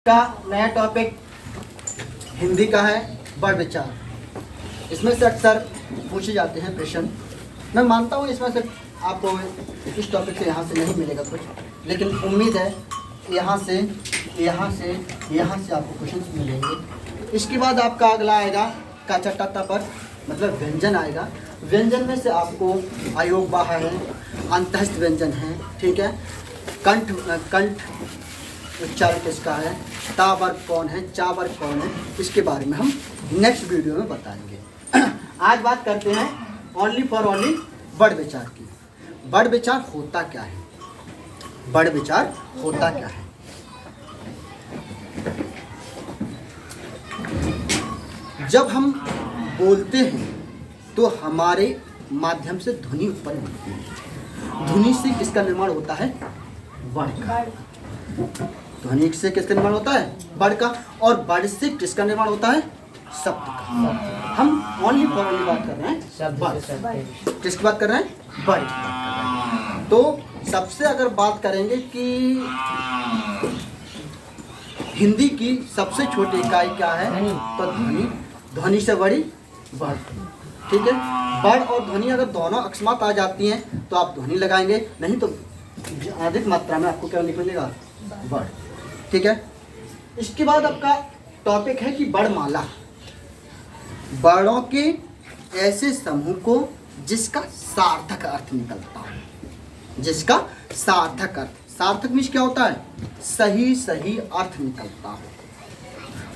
का नया टॉपिक हिंदी का है बढ़ विचार। इसमें से अक्सर पूछे जाते हैं प्रश्न। मैं मानता हूँ इसमें से आपको इस टॉपिक से यहाँ से नहीं मिलेगा कुछ, लेकिन उम्मीद है यहाँ से आपको क्वेश्चन मिलेंगे। इसके बाद आपका अगला आएगा का चट्टा पर, मतलब व्यंजन आएगा। व्यंजन में से आपको अयोग बाहा है, अंतस्थ व्यंजन है, ठीक है, कंठ उच्चारण किसका है, ता वर्ग कौन है, चा वर्ग कौन है, इसके बारे में हम नेक्स्ट वीडियो में बताएंगे। आज बात करते हैं ओनली बढ़ विचार की। बढ़ विचार होता क्या है, बढ़ विचार होता क्या है। जब हम बोलते हैं तो हमारे माध्यम से ध्वनि उत्पन्न होती है। ध्वनि से किसका निर्माण होता है, वर्ड का। ध्वनि से किसका निर्माण होता है, वर्ड का। और वर्ड से किसका निर्माण होता है, शब्द का। हम ओनली बात कर रहे हैं, किसकी बात कर रहे हैं, वर्ड की बात कर रहे हैं। तो सबसे अगर बात करेंगे कि हिंदी की सबसे छोटी इकाई क्या है, तो ध्वनि। ध्वनि से बड़ी वर्ड, ठीक है। वर्ड और ध्वनि अगर दोनों अकस्मात आ जाती हैं तो आप ध्वनि लगाएंगे, नहीं तो अधिक मात्रा में आपको क्या निकलेगा, वर्ड, ठीक है। इसके बाद आपका टॉपिक है कि वर्णमाला। वर्णों के ऐसे समूह को जिसका सार्थक अर्थ निकलता हो, जिसका सार्थक अर्थ, सार्थक मीन्स क्या होता है, सही अर्थ निकलता हो,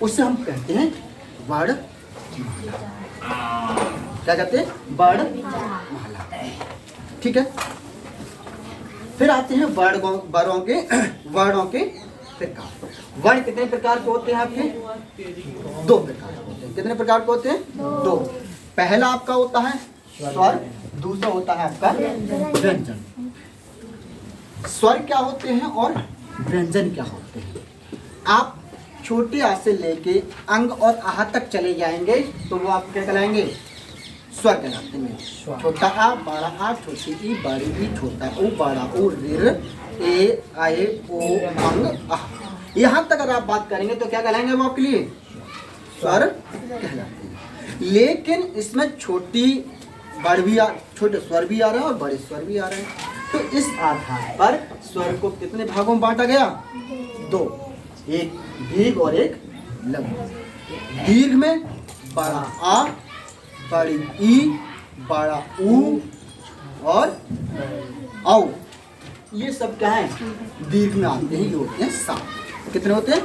उसे हम कहते हैं वर्णमाला। क्या कहते हैं, वर्णमाला, ठीक है। फिर आते हैं वर्णों के प्रकार। वर्ण कितने प्रकार के होते हैं आपके, दो प्रकार के होते हैं। कितने प्रकार के होते हैं, दो। पहला आपका होता है स्वर, दूसरा होता है आपका व्यंजन। स्वर क्या होते हैं और व्यंजन क्या होते हैं, आप छोटे आ से लेके अंग और आह तक चले जाएंगे तो वो आप क्या कहलाएंगे, स्वर कहलाते हैं। छोटा आ, बड़ा आ, छोटी ई, बड़ी ई, छोटा ऊ, बड़ा ऊ, ऋ, ए, आए, ओ, अंग, आह। यहाँ तक अगर आप बात करेंगे तो क्या कहलाएंगे वो आपके लिए, स्वर कहलाते हैं। लेकिन इसमें छोटे स्वर भी आ रहे हैं और बड़े स्वर भी आ रहे हैं। तो इस आधार पर स्वर को कितने भागों में बांटा गया, दो, एक दीर्घ और एक लघु। दीर्घ में बड़ा आ, बड़ी ई, बड़ा ऊ और औ, ये सब क्या है, दीर्घ में आते हैं, ये होते हैं सा। कितने होते हैं,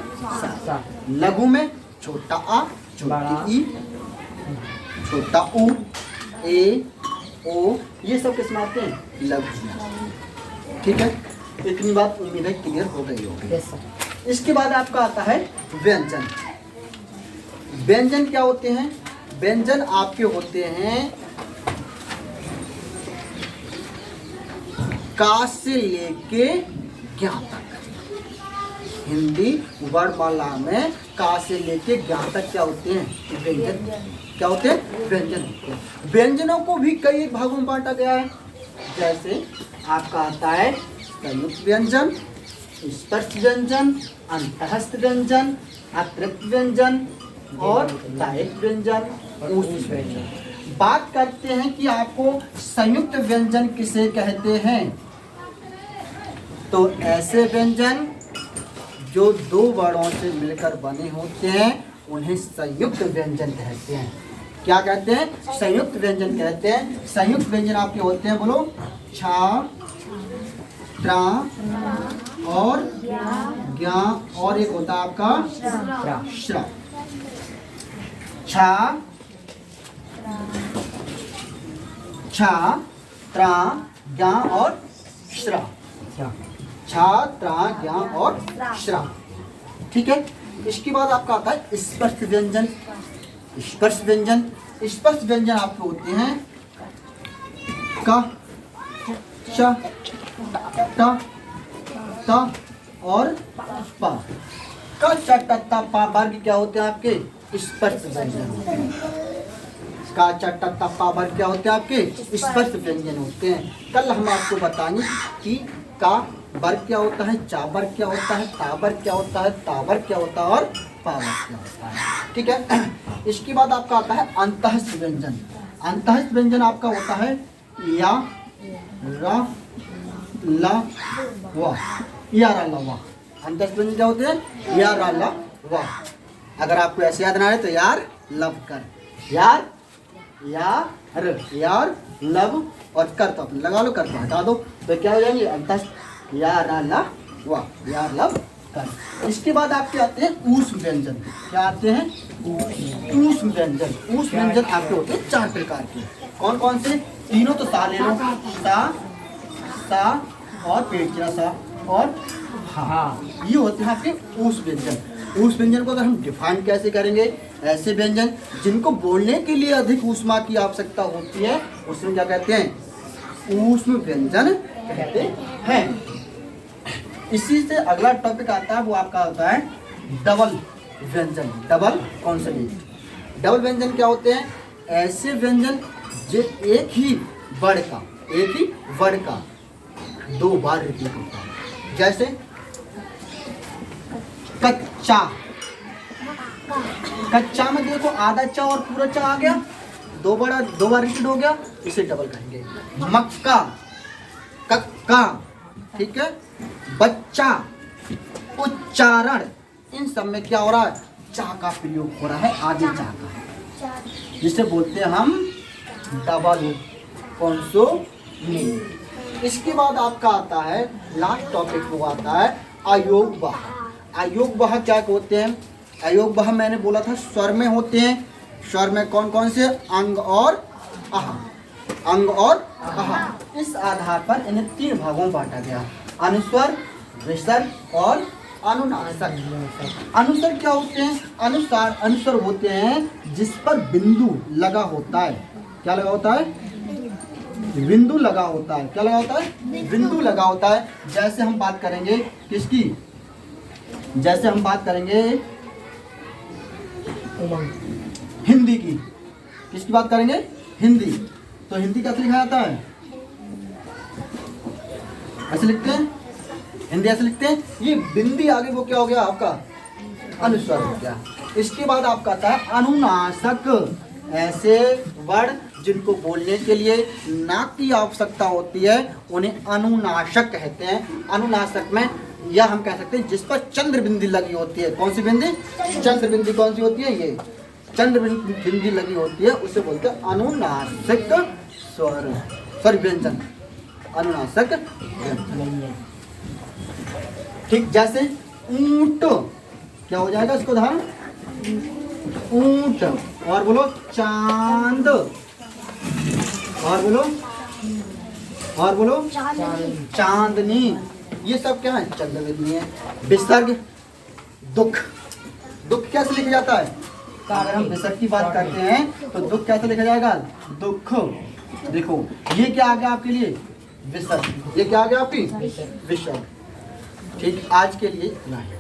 सा। लघु में छोटा आ, छोटी ई, छोटा ऊ, ए, ओ, ये सब किस में आते हैं, लघु में, ठीक है। इतनी बात उम्मीद है क्लियर हो गई होगी। इसके बाद आपका आता है व्यंजन। व्यंजन क्या होते हैं, व्यंजन आपके होते हैं का से लेके ज्ञा तक। हिंदी वर्णमाला में का से लेके ज्ञा तक क्या होते हैं, व्यंजन। क्या होते हैं, व्यंजन होते हैं। व्यंजनों को भी कई भागों में बांटा गया है। जैसे आपका आता है संयुक्त व्यंजन, स्पर्श व्यंजन, अंतःस्थ व्यंजन, अतृप्त व्यंजन और दायिक व्यंजन, ऊष्म व्यंजन। बात करते हैं कि आपको संयुक्त व्यंजन किसे कहते हैं, तो ऐसे व्यंजन जो दो वर्णों से मिलकर बने होते हैं उन्हें संयुक्त व्यंजन कहते हैं। क्या कहते हैं, संयुक्त व्यंजन कहते हैं। संयुक्त व्यंजन आपके होते हैं, बोलो, छा, त्रा और ज्ञा, और एक होता है आपका श्रा। छा, त्रा, ज्ञा और श्रा। छा, त्रा, ज्ञा और श्रा, ठीक है। इसके बाद आपका आता है स्पर्श व्यंजन। स्पर्श व्यंजन आपके होते हैं का, च, ट, त और पा। का, च, ट, त, पा वर्ग क्या होते हैं आपके, स्पर्श व्यंजन। का, च, ट, त, पा वर्ग क्या होते हैं आपके, स्पर्श व्यंजन होते हैं। कल हम आपको बताएंगे कि का वर्ग क्या होता है, चावर क्या होता है, तावर क्या होता है, तावर क्या होता है और पावर क्या होता है। ठीक है। इसके बाद आपका आता है अंतःस्थ व्यंजन। अंतःस्थ व्यंजन आपका होता है या, रा, ला, वा, या, रा, ला, वा। अंतःस्थ व्यंजन क्या होते हैं, या, रा, ला, वा। अगर आपको ऐसे याद ना आए तो यार लब कर, यार, यार लब और कर, तो अपने लगा लो, कर तो हटा दो, तो क्या हो जाएंगे अंतःस्थ या, रा, ला, वा, यार लब कर। इसके बाद आपके आते हैं ऊष्म व्यंजन। क्या आते हैं, ऊष्म व्यंजन। ऊष्म व्यंजन आपके होते हैं 4 प्रकार के। कौन कौन से, तीनों तो सा ले लो, सा और पेट चिरा सा और हाँ, ये होते हैं आपके ऊष्म व्यंजन। ऊष्म व्यंजन को अगर हम डिफाइन कैसे करेंगे, ऐसे व्यंजन जिनको बोलने के लिए अधिक ऊष्मा की आवश्यकता होती है उसमें क्या कहते हैं, ऊष्म व्यंजन कहते हैं। इसी से अगला टॉपिक आता है, वो आपका होता है डबल व्यंजन, डबल कॉन्सोनेंट। डबल व्यंजन क्या होते हैं, ऐसे व्यंजन जो एक ही वर्ड का 2 बार रिपीट होता है। जैसे कच्चा, कच्चा में देखो आधा चा और पूरा चा आ गया, 2 बार रिपीट हो गया, इसे डबल कहेंगे। मक्का, कक्का, ठीक है, बच्चा, उच्चारण, इन सब में क्या हो रहा है, चा का प्रयोग हो रहा है, आधे चा का, जिसे बोलते हैं हम डबल कॉन्सोनेंट। इसके बाद आपका आता है लास्ट टॉपिक, वो आता है अयोगवाह। अयोगवाह क्या होते हैं, अयोगवाह मैंने बोला था स्वर में होते हैं। स्वर में कौन कौन से, अंग और आहा, अंग और आहा। इस आधार पर इन्हें 3 भागों में बांटा गया, अनुस्वर, विसर्ग और अनुनासिक। अनुस्वर क्या होते हैं, अनुस्वर होते हैं जिस पर बिंदु लगा होता है। क्या लगा होता है, बिंदु लगा होता है। क्या लगा होता है, बिंदु लगा होता है। जैसे हम बात करेंगे किसकी, जैसे हम बात करेंगे हिंदी की, किसकी बात करेंगे, हिंदी, तो हिंदी कैसे लिखा जाता है, ऐसे लिखते हैं, हिंदी ऐसे लिखते हैं। ये बिंदी आगे वो क्या हो गया आपका, अनुस्वर हो गया। इसके बाद आपका आता है अनुनासिक, ऐसे वर्ड जिनको बोलने के लिए नाक की आवश्यकता होती है उन्हें अनुनासिक कहते हैं। अनुनासिक में या हम कह सकते हैं जिस पर चंद्र बिंदी लगी होती है। कौन सी बिंदी, चंद्र बिंदी कौन सी होती है, ये चंद्र बिंदी लगी होती है, उसे बोलते हैं अनुनासिक स्वर, सॉरी व्यंजन, अनुनासिक व्यंजन। ठीक, जैसे ऊंट, क्या हो जाएगा इसको उदाहरण, ऊंट, और बोलो चांद, और बोलो चांदनी, ये सब क्या है, चंद्र बिंदी है। विसर्ग, दुख, दुख कैसे लिखा जाता है, अगर हम विसर्ग की बात करते हैं तो दुख कैसे लिखा जाएगा, दुख। देखो ये क्या आ गया आपके लिए, विसर्ग, ये क्या आ गया आपकी, विसर्ग। ठीक, आज के लिए इतना है।